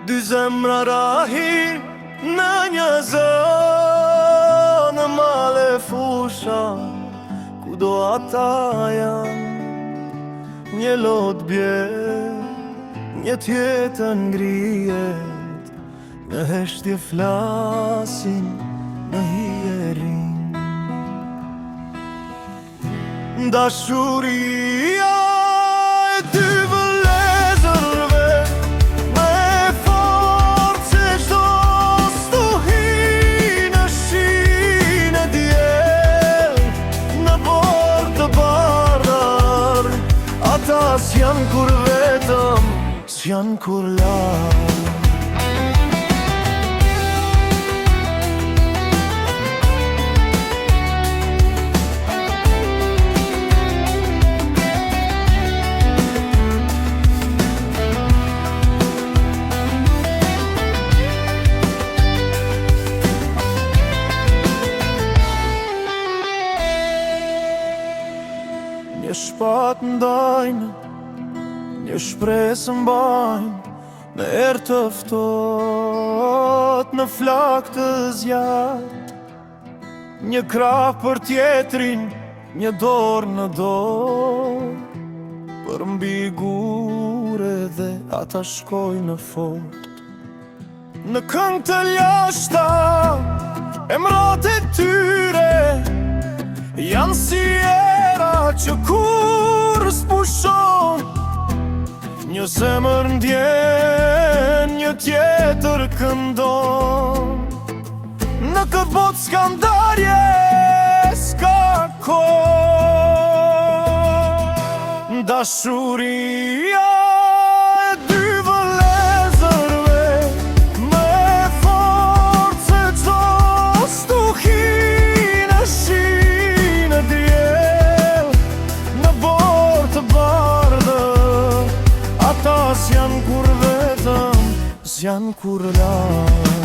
Dy zemra rahin në një zonë, male fusha, ku do ata janë. Një lot bjerë, një tjetër ngrihet, në heshtje flasin në hierin. Dashuria e dy vëllezërve, me forcë çdo stuhi në shinë e diell, në bordë të bardhër. Ata s'janë kur vetëm, s'janë kur larë. Një shpat ndajnë, një shpresë mbajnë, në erë të ftohtë, në flak të zjarrt. Një krah për tjetrin, një dorë në dorë, për mbi gure dhe ata shkojnë në fort. Në këngë të lashta, emrat e tyre janë si që kur s'pushon. Një zemër ndjen, një tjetër këndon. Në këtë botë s'ka ndarje, s'ka kohë. Dashuria e dy vëllezërve, me forcë çdo stuhi në shinë e diell, në bordë të bardhër. Ata s'janë kur vetëm, s'janë kur larë.